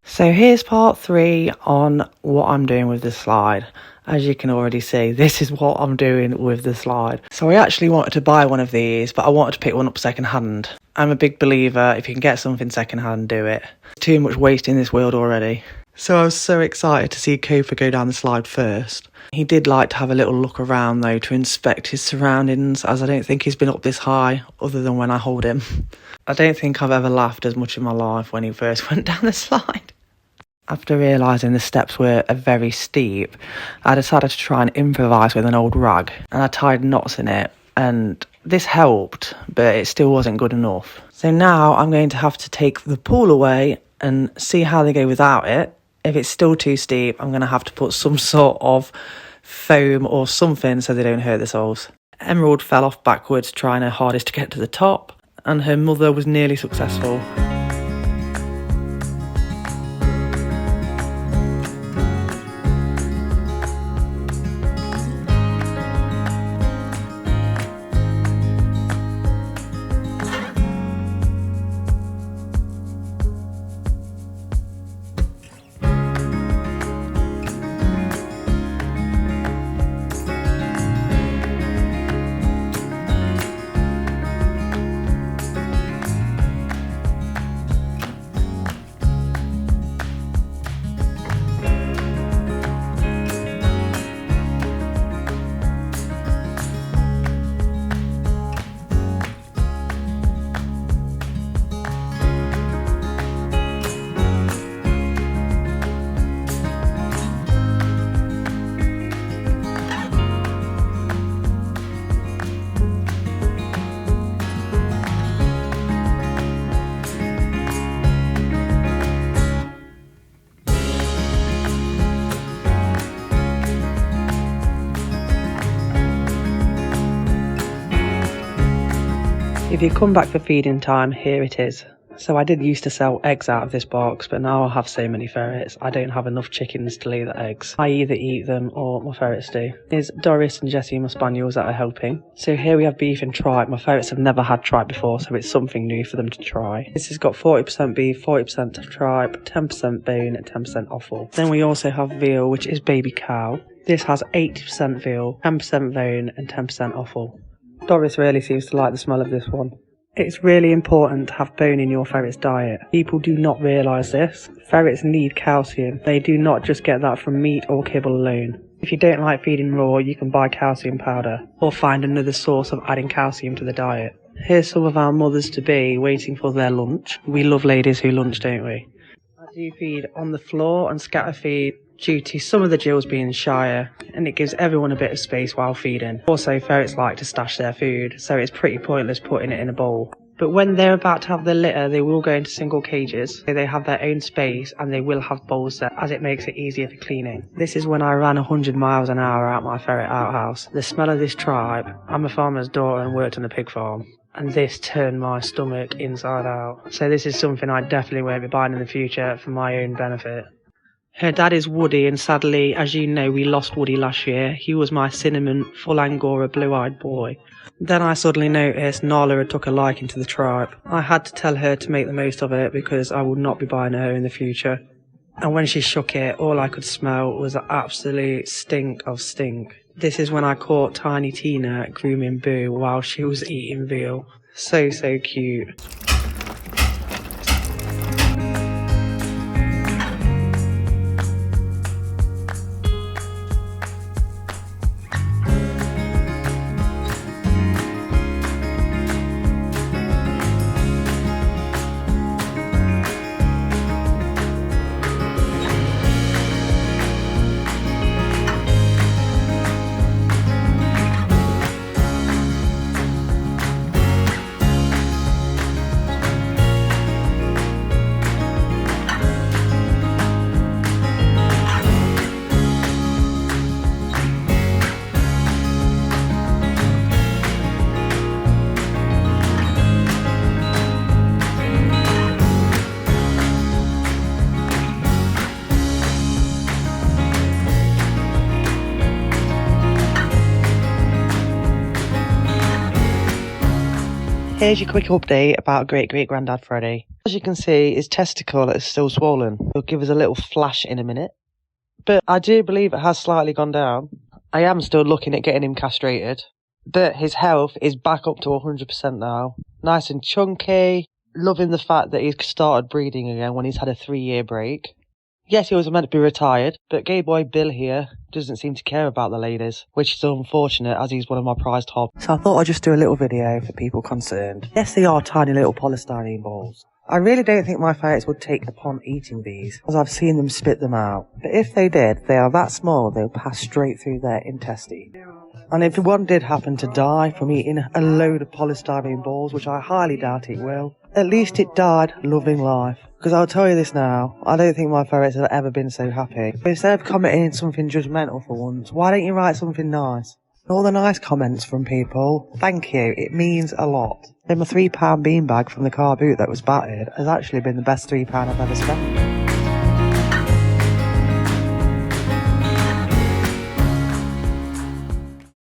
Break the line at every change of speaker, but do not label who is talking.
So here's part 3 on what I'm doing with the slide. As you can already see, this is what I'm doing with the slide. So I actually wanted to buy one of these, but I wanted to pick one up second hand. I'm a big believer, if you can get something second hand, do it. Too much waste in this world already. So I was so excited to see Cooper go down the slide first. He did like to have a little look around though to inspect his surroundings, as I don't think he's been up this high other than when I hold him. I don't think I've ever laughed as much in my life when he first went down the slide. After realising the steps were very steep, I decided to try and improvise with an old rag, and I tied knots in it, and this helped, but it still wasn't good enough. So now I'm going to have to take the pool away and see how they go without it. If it's still too steep, I'm going to have to put some sort of foam or something so they don't hurt the soles. Emerald fell off backwards trying her hardest to get to the top, and her mother was nearly successful. If you come back for feeding time, here it is. So I did used to sell eggs out of this box, but now I have so many ferrets, I don't have enough chickens to lay the eggs. I either eat them or my ferrets do. Here's Doris and Jessie, my spaniels, that are helping. So here we have beef and tripe. My ferrets have never had tripe before, so it's something new for them to try. This has got 40% beef, 40% tripe, 10% bone and 10% offal. Then we also have veal, which is baby cow. This has 80% veal, 10% bone and 10% offal. Doris really seems to like the smell of this one. It's really important to have bone in your ferret's diet. People do not realise this. Ferrets need calcium. They do not just get that from meat or kibble alone. If you don't like feeding raw, you can buy calcium powder or find another source of adding calcium to the diet. Here's some of our mothers-to-be waiting for their lunch. We love ladies who lunch, don't we? I do feed on the floor and scatter feed due to some of the gills being shyer, and it gives everyone a bit of space while feeding. Also, ferrets like to stash their food, so it's pretty pointless putting it in a bowl. But when they're about to have their litter, they will go into single cages, so they have their own space and they will have bowls there, as it makes it easier for cleaning. This is when I ran 100 miles an hour out my ferret outhouse. The smell of this tribe. I'm a farmer's daughter and worked on a pig farm, and this turned my stomach inside out. So this is something I definitely won't be buying in the future for my own benefit. Her dad is Woody, and sadly, as you know, we lost Woody last year. He was my cinnamon, full Angora, blue-eyed boy. Then I suddenly noticed Nala had took a liking to the tribe. I had to tell her to make the most of it because I would not be buying her in the future. And when she shook it, all I could smell was an absolute stink of stink. This is when I caught Tiny Tina grooming Boo while she was eating veal. So cute. Here's your quick update about great-great-granddad Freddy. As you can see, his testicle is still swollen. He'll give us a little flash in a minute. But I do believe it has slightly gone down. I am still looking at getting him castrated. But his health is back up to 100% now. Nice and chunky. Loving the fact that he's started breeding again when he's had a 3-year break. Yes, he was meant to be retired, but gay boy Bill here doesn't seem to care about the ladies, which is unfortunate as he's one of my prized hobbies. So I thought I'd just do a little video for people concerned. Yes, they are tiny little polystyrene balls. I really don't think my ferrets would take upon eating these, as I've seen them spit them out. But if they did, they are that small they'll pass straight through their intestine. And if one did happen to die from eating a load of polystyrene balls, which I highly doubt it will, at least it died loving life. Because I'll tell you this now, I don't think my ferrets have ever been so happy. But instead of commenting something judgmental for once, why don't you write something nice? All the nice comments from people, thank you, it means a lot. Then my £3 beanbag from the car boot that was battered has actually been the best £3 I've ever spent.